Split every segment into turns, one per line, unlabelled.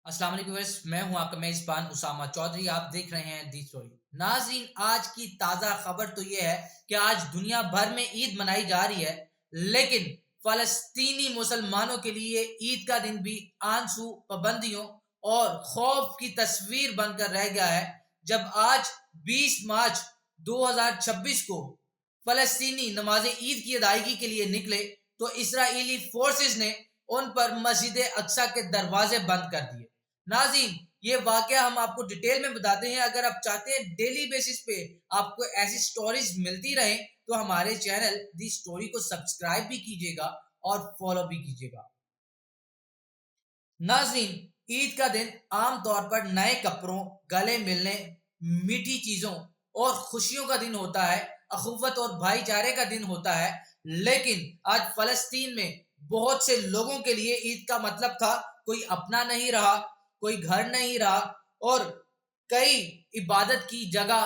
अस्सलाम वालेकुम व्यूअर्स, मैं हूं आपका मेजबान उसामा चौधरी। आप देख रहे हैं दी स्टोरी। नाज़रीन, आज की ताज़ा खबर तो यह है कि आज दुनिया भर में ईद मनाई जा रही है, लेकिन फ़लस्तीनी मुसलमानों के लिए ईद का दिन भी आंसू, पाबंदियों और खौफ की तस्वीर बनकर रह गया है। जब आज 20 मार्च 2026 को फ़लस्तीनी नमाज ईद की अदायगी के लिए निकले, तो इसराइली फोर्सेस ने उन पर मस्जिद अक्सा के दरवाजे बंद कर दिए। नाज़रीन, ये वाकया हम आपको डिटेल में बताते हैं। अगर आप चाहते हैं डेली बेसिस पे आपको ऐसी स्टोरीज मिलती रहें, तो हमारे चैनल दी स्टोरी को सब्सक्राइब भी कीजिएगा और फॉलो भी कीजिएगा। नाज़रीन, ईद का दिन आमतौर पर नए कपड़ों, गले मिलने, मीठी चीज़ों और खुशियों का दिन होता है। अखुवत और भाईचारे का दिन होता है। लेकिन आज फ़लस्तीन में बहुत से लोगों के लिए ईद का मतलब था कोई अपना नहीं रहा, कोई घर नहीं रहा और कई इबादत की जगह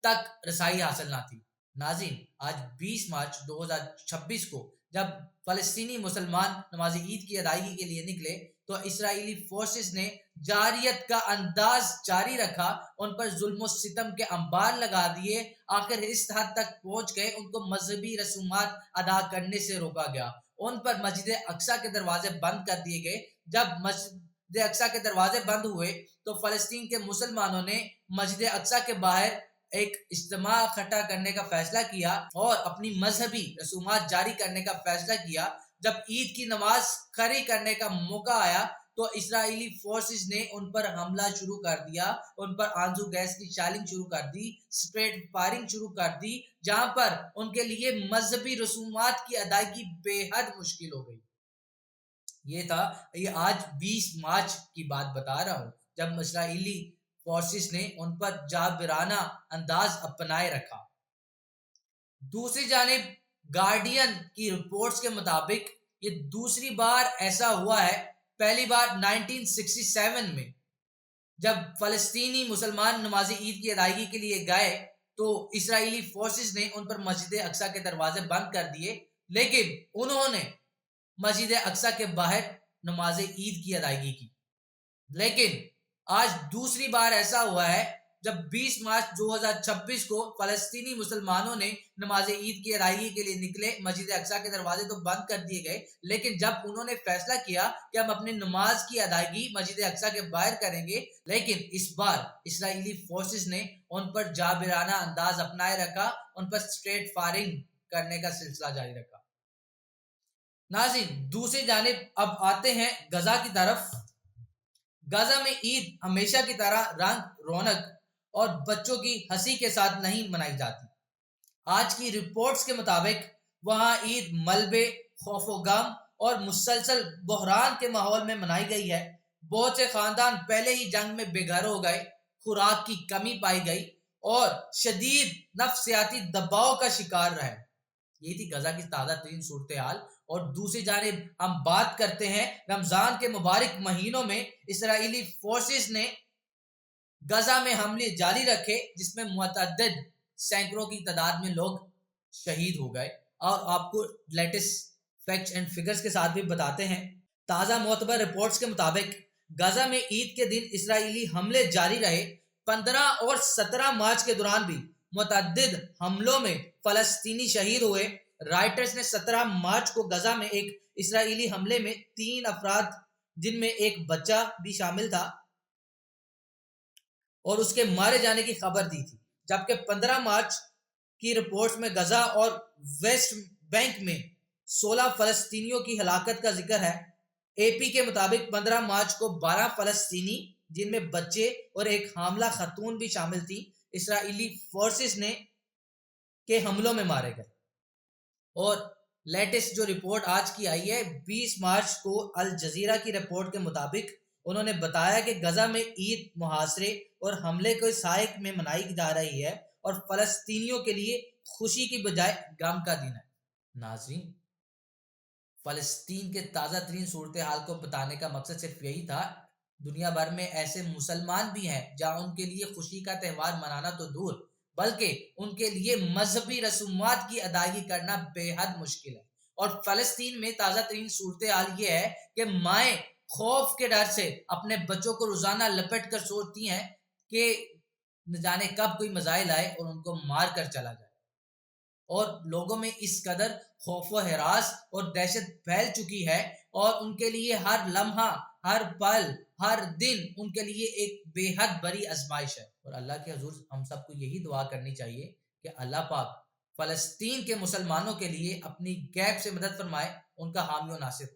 तक रसाई हासिल ना थी। नाज़रीन, आज 20 मार्च 2026 को जब फ़लस्तीनी मुसलमान नमाज ईद की अदायगी के लिए निकले, तो इसराइली फोर्सेस ने जारियत का अंदाज जारी रखा, उन पर जुल्म सितम के अंबार लगा दिए। आखिर इस हद तक पहुंच गए उनको मजहबी रसूमात अदा करने से रोका गया। उन पर मस्जिद अक्सा के दरवाजे बंद कर दिए गए। जब मस्जिद अक्सा के दरवाजे बंद हुए, तो फलस्तीन के मुसलमानों ने मस्जिद अक्सा के बाहर एक इज्तिमा इकट्ठा करने का फैसला किया और अपनी मजहबी रसूमात जारी करने का फैसला किया। जब ईद की नमाज खड़ी करने का मौका आया, तो इसराइली फोर्सेस ने उन पर हमला शुरू कर दिया, उन पर आंसू गैस की शालिंग शुरू कर दी, स्ट्रेट फायरिंग शुरू कर दी, जहां पर उनके लिए मजहबी रसूमात की अदायगी बेहद मुश्किल हो गई। ये आज 20 मार्च की बात बता रहा हूँ, जब इसराइली फोर्सेस ने उन पर जाबिराना अंदाज अपनाए रखा। दूसरी जानिब गार्डियन की रिपोर्ट्स के मुताबिक ये दूसरी बार ऐसा हुआ है। पहली बार 1967 में जब फलस्तीनी मुसलमान नमाज ईद की अदायगी के लिए गए, तो इसराइली फोर्सेस ने उन पर मस्जिद अक्सा के दरवाजे बंद कर दिए, लेकिन उन्होंने मस्जिद अक्सा के बाहर नमाज ईद की अदायगी की। लेकिन आज दूसरी बार ऐसा हुआ है, जब 20 मार्च 2026 को फलस्तीनी मुसलमानों ने नमाज ईद की अदायगी के लिए निकले। मस्जिद अक्सा के दरवाजे तो बंद कर दिए गए, लेकिन जब उन्होंने फैसला किया कि हम अपनी नमाज की अदायगी मस्जिद अक्सा के बाहर करेंगे, लेकिन इस बार इसराइली फोर्सेस ने उन पर जाबिराना अंदाज अपनाए रखा, उन पर स्ट्रेट फायरिंग करने का सिलसिला जारी रखा। नाज़रीन, दूसरी जानिब अब आते हैं गजा की तरफ। गाजा में ईद हमेशा की तरह रंग रौनक और बच्चों की हंसी के साथ नहीं मनाई जाती। आज की रिपोर्ट्स के मुताबिक वहां ईद मलबे, खौफो गम और मुसलसल बहरान के माहौल में मनाई गई है। बहुत से खानदान पहले ही जंग में बेघर हो गए, खुराक की कमी पाई गई और शदीद नफ्सियाती दबाव का शिकार रहे। ये थी गजा की ताज़ा तरीन सूरत हाल। और दूसरी जानिब हम बात करते हैं रमजान के मुबारक महीनों में इसराइली फोर्सेस ने गजा में हमले जारी रखे, जिसमें मुतअद्दिद सैकड़ों की तादाद में लोग शहीद हो गए। और आपको लेटेस्ट फैक्ट्स एंड फिगर्स के साथ भी बताते हैं। ताज़ा मोतबर रिपोर्ट्स के मुताबिक गजा में ईद के दिन इसराइली हमले जारी रहे। 15 और 17 मार्च के दौरान भी मुतअद्दिद हमलों में फलस्तीनी शहीद हुए। राइटर्स ने 17 मार्च को गजा में एक इसराइली हमले में 3 अफराद, जिनमें एक बच्चा भी शामिल था, और उसके मारे जाने की खबर दी थी। जबकि 15 मार्च की रिपोर्ट्स में गजा और वेस्ट बैंक में 16 फलस्तीनियों की हलाकत का जिक्र है। एपी के मुताबिक 15 मार्च को 12 फलस्तीनी, जिनमें बच्चे और एक हामला खतून भी शामिल थी, इसराइली फोर्सेस ने के हमलों में मारे गए। और लेटेस्ट जो रिपोर्ट आज की आई है 20 मार्च को अल जजीरा की रिपोर्ट के मुताबिक, उन्होंने बताया कि गजा में ईद मुहासरे और हमले के सायक में मनाई जा रही है और फलस्तीनियों के लिए खुशी की बजाय गम का दिन है। नाज़रीन, फलस्तीन के ताज़ा तरीन सूरत हाल को बताने का मकसद सिर्फ यही था। दुनिया भर में ऐसे मुसलमान भी हैं जहाँ उनके लिए खुशी का त्यौहार मनाना तो दूर, बल्कि उनके लिए मजहबी रसूमात की अदायगी करना बेहद मुश्किल है। और फलस्तीन में ताज़ा तरीन सूरत हाल ये है कि माएँ خوف کے ڈر سے اپنے بچوں کو روزانہ لپٹ کر سوچتی ہیں کہ نہ جانے کب کوئی مزائل آئے اور ان کو مار کر چلا جائے، اور لوگوں میں اس قدر خوف و ہراس اور دہشت پھیل چکی ہے، اور ان کے لیے ہر لمحہ، ہر پل، ہر دن ان کے لیے ایک بے حد بڑی آزمائش ہے۔ اور اللہ کے حضور ہم سب کو یہی دعا کرنی چاہیے کہ اللہ پاک فلسطین کے مسلمانوں کے لیے اپنی غیب سے مدد فرمائے، ان کا حامی و ناصر۔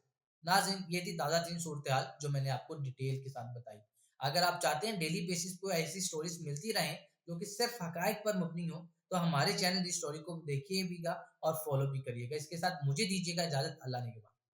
ناظرین، یہ تھی تازہ ترین صورتحال جو میں نے آپ کو ڈیٹیل کے ساتھ بتائی۔ اگر آپ چاہتے ہیں ڈیلی بیسس پہ ایسی سٹوریز ملتی رہیں جو کہ صرف حقائق پر مبنی ہو، تو ہمارے چینل دی سٹوری کو دیکھیے بھی گا اور فالو بھی کریے گا۔ اس کے ساتھ مجھے دیجیے گا اجازت، اللہ نے